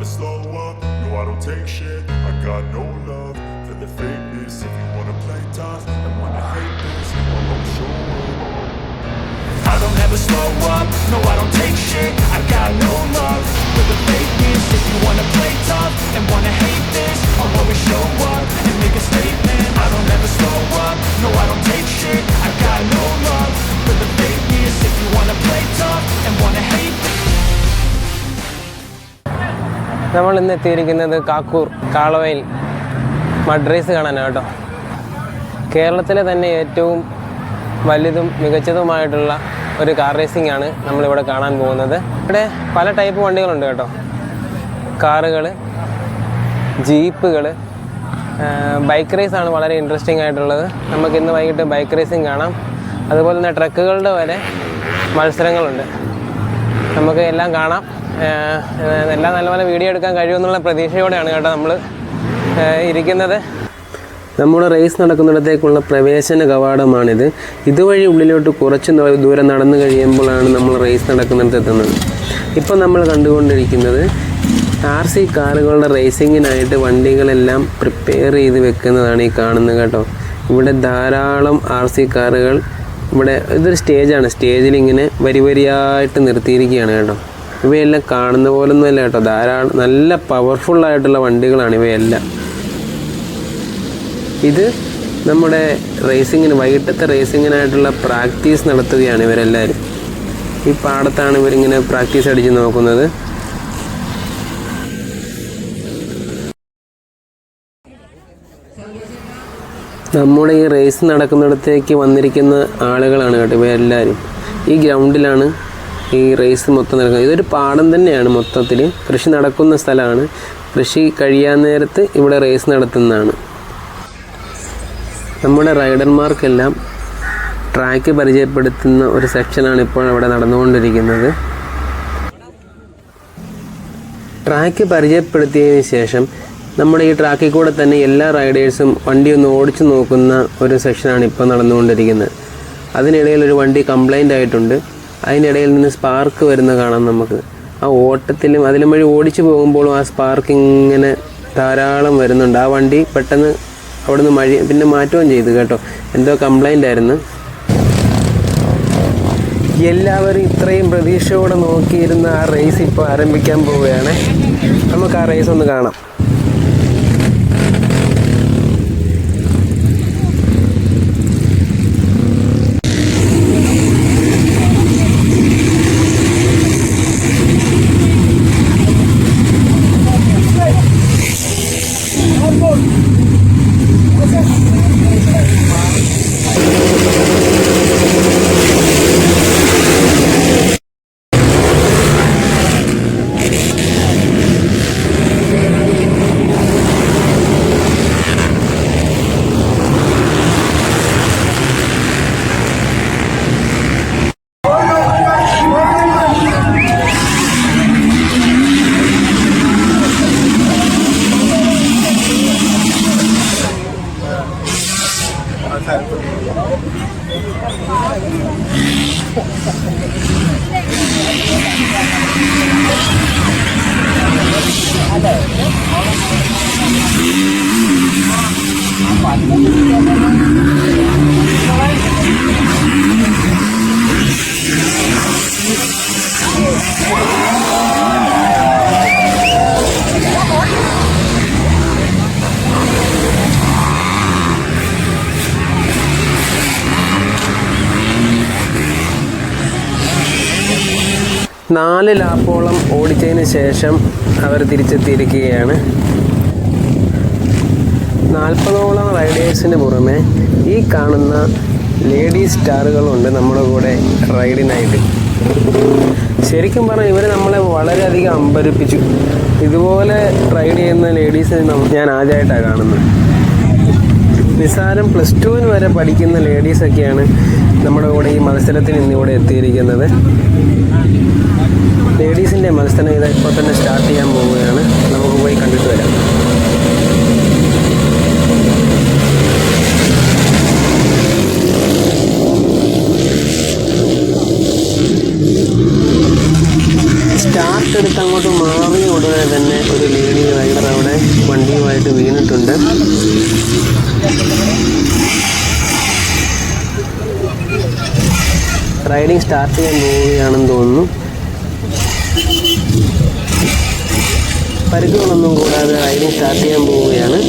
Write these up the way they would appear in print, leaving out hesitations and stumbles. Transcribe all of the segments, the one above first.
slow up, no I don't take shit. I got no love for the fakeness. If you wanna play tough and wanna hate this, I'll always show up. I don't ever slow up, no I don't take shit. I got no love for the fakeness. If you wanna play tough and wanna hate this, I'll always show up and make a statement. I don't ever slow up, no I don't take shit. I got no love for the fakeness. If you wanna play tough and wanna hate this. നമ്മൾ ഇന്ന് എത്തിയിരിക്കുന്നത് Kakkur കാളവയിൽ mud raise കാണാനാണ് കേട്ടോ. കേരളത്തിലെ തന്നെ ഏറ്റവും വലുതും മികച്ചതുമായിട്ടുള്ള ഒരു കാർ റേസിംഗ് ആണ് നമ്മളിവിടെ കാണാൻ പോകുന്നത്. ഇവിടെ പല ടൈപ്പ് വണ്ടികളുണ്ട് കേട്ടോ. കാറുകൾ, ജീപ്പുകൾ, ബൈക്ക് റേസാണ് വളരെ ഇൻട്രസ്റ്റിംഗ് ആയിട്ടുള്ളത്. നമുക്കിന്ന് വൈകിട്ട് ബൈക്ക് റേസിംഗ് കാണാം. അതുപോലെ തന്നെ ട്രക്കുകളുടെ വരെ മത്സരങ്ങളുണ്ട്. നമുക്ക് എല്ലാം കാണാം. എല്ലാം നല്ലപോലെ വീഡിയോ എടുക്കാൻ കഴിയുമെന്നുള്ള പ്രതീക്ഷയോടെയാണ് കേട്ടോ നമ്മൾ ഇരിക്കുന്നത്. നമ്മുടെ റേസ് നടക്കുന്നിടത്തേക്കുള്ള പ്രവേശന കവാടമാണിത്. ഇതുവഴി ഉള്ളിലോട്ട് കുറച്ച് ദൂരം നടന്നു കഴിയുമ്പോഴാണ് നമ്മൾ റേസ് നടക്കുന്നിടത്ത് എത്തുന്നത്. ഇപ്പോൾ നമ്മൾ കണ്ടുകൊണ്ടിരിക്കുന്നത് RC കാറുകളുടെ റേസിങ്ങിനായിട്ട് വണ്ടികളെല്ലാം പ്രിപ്പയർ ചെയ്ത് വെക്കുന്നതാണ് ഈ കാണുന്നത് കേട്ടോ. ഇവിടെ ധാരാളം RC കാറുകൾ, ഇവിടെ ഇതൊരു സ്റ്റേജാണ്. സ്റ്റേജിൽ ഇങ്ങനെ വരിവരിയായിട്ട് നിർത്തിയിരിക്കുകയാണ് കേട്ടോ. ഇവയെല്ലാം കാണുന്ന പോലൊന്നുമല്ല കേട്ടോ. ധാരാളം നല്ല പവർഫുള്ളായിട്ടുള്ള വണ്ടികളാണ് ഇവയെല്ലാം. ഇത് നമ്മുടെ റേസിങ്ങിന്, വൈകിട്ടത്തെ റേസിങ്ങിനായിട്ടുള്ള പ്രാക്ടീസ് നടത്തുകയാണ് ഇവരെല്ലാവരും. ഈ പാടത്താണ് ഇവരിങ്ങനെ പ്രാക്ടീസ് അടിച്ച് നോക്കുന്നത്. നമ്മുടെ ഈ റേസ് നടക്കുന്നിടത്തേക്ക് വന്നിരിക്കുന്ന ആളുകളാണ് കേട്ടോ ഇവരെല്ലാവരും. ഈ ഗ്രൗണ്ടിലാണ് ഈ റേസ് മൊത്തം നടക്കുന്നത്. ഇതൊരു പാടം തന്നെയാണ് മൊത്തത്തിൽ. കൃഷി നടക്കുന്ന സ്ഥലമാണ്. കൃഷി കഴിയാൻ നേരത്ത് ഇവിടെ റേസ് നടത്തുന്നതാണ്. നമ്മുടെ റൈഡർമാർക്കെല്ലാം ട്രാക്ക് പരിചയപ്പെടുത്തുന്ന ഒരു സെക്ഷനാണ് ഇപ്പോൾ ഇവിടെ നടന്നുകൊണ്ടിരിക്കുന്നത്. ട്രാക്ക് പരിചയപ്പെടുത്തിയതിന് ശേഷം നമ്മുടെ ഈ ട്രാക്കിൽ കൂടെ തന്നെ എല്ലാ റൈഡേഴ്സും വണ്ടി ഒന്ന് ഓടിച്ചു നോക്കുന്ന ഒരു സെക്ഷനാണ് ഇപ്പോൾ നടന്നുകൊണ്ടിരിക്കുന്നത്. അതിനിടയിൽ ഒരു വണ്ടി കംപ്ലൈൻ്റ് ആയിട്ടുണ്ട്. അതിനിടയിൽ നിന്ന് സ്പാർക്ക് വരുന്ന കാണാം നമുക്ക്. ആ ഓട്ടത്തിലും അതിലും വഴി ഓടിച്ചു പോകുമ്പോഴും ആ സ്പാർക്ക് ഇങ്ങനെ ധാരാളം വരുന്നുണ്ട്. ആ വണ്ടി പെട്ടെന്ന് അവിടെ നിന്ന് പിന്നെ മാറ്റുകയും ചെയ്തു കേട്ടോ. എന്തോ കംപ്ലൈൻ്റ് ആയിരുന്നു. എല്ലാവരും ഇത്രയും പ്രതീക്ഷയോടെ നോക്കിയിരുന്ന ആ റേസ് ഇപ്പോൾ ആരംഭിക്കാൻ പോവുകയാണ്. നമുക്ക് ആ റേസ് ഒന്ന് കാണാം. നാല് ലാപ്പോളം ഓടിച്ചതിന് ശേഷം അവർ തിരിച്ചെത്തിയിരിക്കുകയാണ്. 40ഓളം റൈഡേഴ്സിന് പുറമെ ഈ കാണുന്ന ലേഡീസ് സ്റ്റാറുകളുണ്ട് നമ്മുടെ കൂടെ റൈഡിനായിട്ട്. ശരിക്കും പറഞ്ഞാൽ ഇവർ നമ്മളെ വളരെയധികം അമ്പരപ്പിച്ചു. ഇതുപോലെ റൈഡ് ചെയ്യുന്ന ലേഡീസിനെ ഞാൻ ആദ്യമായിട്ടാണ് കാണുന്നത്. നിസ്സാരം +2 വരെ പഠിക്കുന്ന ലേഡീസൊക്കെയാണ് നമ്മുടെ കൂടെ ഈ മത്സരത്തിന് ഇന്നിവിടെ എത്തിയിരിക്കുന്നത്. ലേഡീസിൻ്റെ മത്സരം ഇത് ഇപ്പോൾ തന്നെ സ്റ്റാർട്ട് ചെയ്യാൻ പോവുകയാണ്. നമുക്ക് പോയി കണ്ടിട്ട് വരാം. സ്റ്റാർട്ട് എടുത്ത് അങ്ങോട്ട് മാറി ഉടനെ തന്നെ ഒരു ലേഡി റൈഡർ അവിടെ വണ്ടിയുമായിട്ട് വീണിട്ടുണ്ട്. റൈഡിങ് സ്റ്റാർട്ട് ചെയ്യാൻ പോവുകയാണെന്ന് തോന്നുന്നു. പരിക്കുകളൊന്നും കൂടാതെ റൈഡിങ് സ്റ്റാർട്ട് ചെയ്യാൻ പോവുകയാണ്.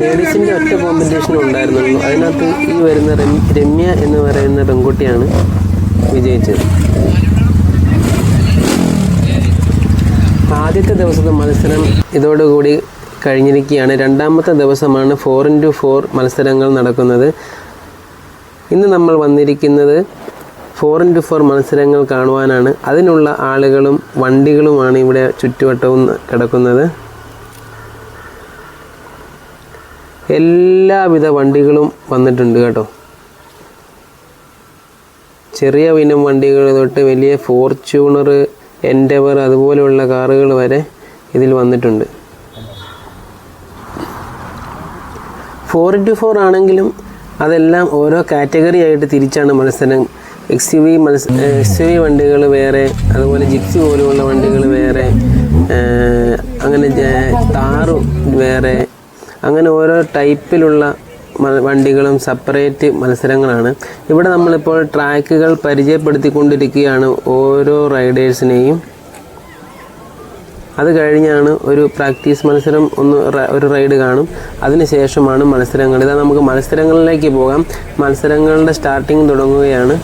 ലേഡീസിൻ്റെ ഒറ്റ കോമ്പറ്റീഷൻ ഉണ്ടായിരുന്നുള്ളൂ. അതിനകത്ത് ഈ വരുന്ന രമ്യ എന്ന് പറയുന്ന പെൺകുട്ടിയാണ് വിജയിച്ചത്. ആദ്യത്തെ ദിവസത്തെ മത്സരം ഇതോടുകൂടി കഴിഞ്ഞിരിക്കുകയാണ്. രണ്ടാമത്തെ ദിവസമാണ് 4x4 മത്സരങ്ങൾ നടക്കുന്നത്. ഇന്ന് നമ്മൾ വന്നിരിക്കുന്നത് 4x4 മത്സരങ്ങൾ കാണുവാനാണ്. അതിനുള്ള ആളുകളും വണ്ടികളുമാണ് ഇവിടെ ചുറ്റുവട്ടവും കിടക്കുന്നത്. എല്ലാവിധ വണ്ടികളും വന്നിട്ടുണ്ട് കേട്ടോ. ചെറിയ ഇനം വണ്ടികൾ തൊട്ട് വലിയ ഫോർച്യൂണർ, എൻഡവർ അതുപോലെയുള്ള കാറുകൾ വരെ ഇതിൽ വന്നിട്ടുണ്ട്. 4x4 ആണെങ്കിലും അതെല്ലാം ഓരോ കാറ്റഗറി ആയിട്ട് തിരിച്ചാണ് മത്സരം. SUV വണ്ടികൾ വേറെ, അതുപോലെ ജിപ്സി പോലെയുള്ള വണ്ടികൾ വേറെ, അങ്ങനെ താറ് വേറെ, അങ്ങനെ ഓരോ ടൈപ്പിലുള്ള വണ്ടികളും സെപ്പറേറ്റ് മത്സരങ്ങളാണ്. ഇവിടെ നമ്മളിപ്പോൾ ട്രാക്കുകൾ പരിചയപ്പെടുത്തിക്കൊണ്ടിരിക്കുകയാണ് ഓരോ റൈഡേഴ്സിനെയും. അത് കഴിഞ്ഞാണ് ഒരു പ്രാക്ടീസ് മത്സരം, ഒരു റൈഡ് കാണും. അതിനുശേഷമാണ് മത്സരങ്ങൾ. ഇതാ നമുക്ക് മത്സരങ്ങളിലേക്ക് പോകാം. മത്സരങ്ങളുടെ സ്റ്റാർട്ടിങ് തുടങ്ങുകയാണ്.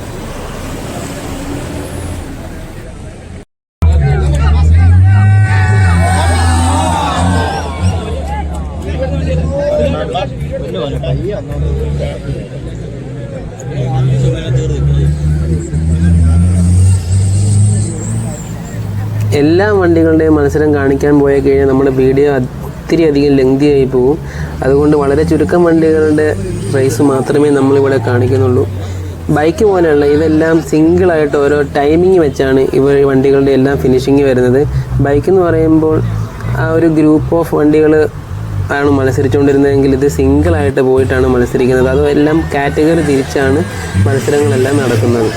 എല്ലാ വണ്ടികളുടെയും മത്സരം കാണിക്കാൻ പോയി കഴിഞ്ഞാൽ നമ്മുടെ വീഡിയോ ഒത്തിരി അധികം ലെങ്തി ആയി പോകും. അതുകൊണ്ട് വളരെ ചുരുക്കം വണ്ടികളുടെ റേസ് മാത്രമേ നമ്മളിവിടെ കാണിക്കുന്നുള്ളൂ. ബൈക്ക് പോലെയുള്ള ഇതെല്ലാം സിംഗിളായിട്ട് ഓരോ ടൈമിങ് വെച്ചാണ് വണ്ടികളുടെ എല്ലാം ഫിനിഷിങ് വരുന്നത്. ബൈക്ക് എന്ന് പറയുമ്പോൾ ആ ഒരു ഗ്രൂപ്പ് ഓഫ് വണ്ടികൾ ആണ് മത്സരിച്ചുകൊണ്ടിരുന്നതെങ്കിൽ ഇത് സിംഗിളായിട്ട് പോയിട്ടാണ് മത്സരിക്കുന്നത്. അതെല്ലാം കാറ്റഗറി തിരിച്ചാണ് മത്സരങ്ങളെല്ലാം നടക്കുന്നത്.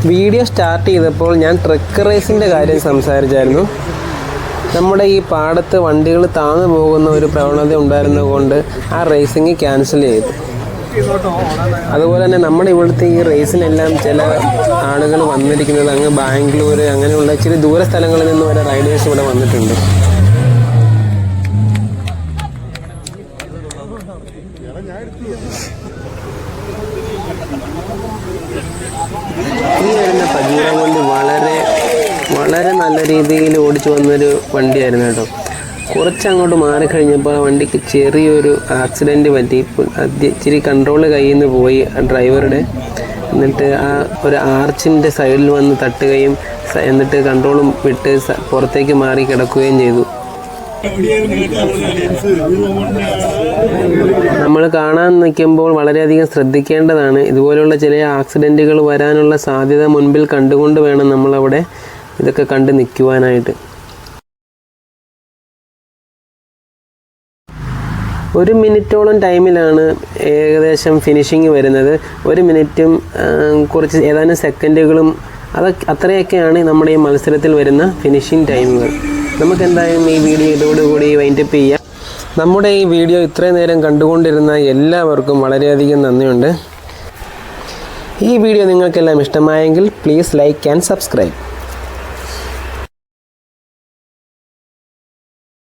വീഡിയോ സ്റ്റാർട്ട് ചെയ്തപ്പോൾ ഞാൻ ട്രക്ക് റേസിൻ്റെ കാര്യം സംസാരിച്ചായിരുന്നു. നമ്മുടെ ഈ പാടത്ത് വണ്ടികൾ താഴ്ന്നു പോകുന്ന ഒരു പ്രവണത ഉണ്ടായിരുന്നതുകൊണ്ട് ആ റേസിങ് ക്യാൻസൽ ചെയ്തു. അതുപോലെ തന്നെ നമ്മുടെ ഇവിടുത്തെ ഈ റേസിനെല്ലാം ചില ആളുകൾ വന്നിരിക്കുന്നത് അങ്ങ് ബാംഗ്ലൂർ അങ്ങനെയുള്ള ഇച്ചിരി ദൂര സ്ഥലങ്ങളിൽ നിന്ന് വരെ റൈഡേഴ്സ് ഇവിടെ വന്നിട്ടുണ്ട്. ഈ വരുന്ന പജീറ വണ്ടി വളരെ നല്ല രീതിയിൽ ഓടിച്ചു വന്നൊരു വണ്ടിയായിരുന്നു കേട്ടോ. കുറച്ചങ്ങോട്ട് മാറിക്കഴിഞ്ഞപ്പോൾ ആ വണ്ടിക്ക് ചെറിയൊരു ആക്സിഡൻറ്റ് പറ്റി. ഇച്ചിരി കൺട്രോൾ കയ്യിൽ നിന്ന് പോയി ആ ഡ്രൈവറുടെ. എന്നിട്ട് ആ ഒരു ആർച്ചിൻ്റെ സൈഡിൽ വന്ന് തട്ടുകയും എന്നിട്ട് കൺട്രോളും വിട്ട് പുറത്തേക്ക് മാറി കിടക്കുകയും ചെയ്തു. നമ്മൾ കാണാൻ നിൽക്കുമ്പോൾ വളരെയധികം ശ്രദ്ധിക്കേണ്ടതാണ്. ഇതുപോലുള്ള ചില ആക്സിഡൻറ്റുകൾ വരാനുള്ള സാധ്യത മുൻപിൽ കണ്ടുകൊണ്ട് വേണം നമ്മളവിടെ ഇതൊക്കെ കണ്ട് നിൽക്കുവാനായിട്ട്. 1 മിനിറ്റോളം ടൈമിലാണ് ഏകദേശം ഫിനിഷിങ് വരുന്നത്. 1 മിനിറ്റും കുറച്ച് ഏതാനും സെക്കൻഡുകളും അത്രയൊക്കെയാണ് നമ്മുടെ ഈ മത്സരത്തിൽ വരുന്ന ഫിനിഷിംഗ് ടൈമുകൾ. നമുക്കെന്തായാലും ഈ വീഡിയോ ഇതോടുകൂടി വൈൻഡപ്പ് ചെയ്യാം. നമ്മുടെ ഈ വീഡിയോ ഇത്രയും നേരം കണ്ടുകൊണ്ടിരുന്ന എല്ലാവർക്കും വളരെയധികം നന്ദിയുണ്ട്. ഈ വീഡിയോ നിങ്ങൾക്കെല്ലാം ഇഷ്ടമായെങ്കിൽ പ്ലീസ് ലൈക്ക് ആൻഡ് സബ്സ്ക്രൈബ്.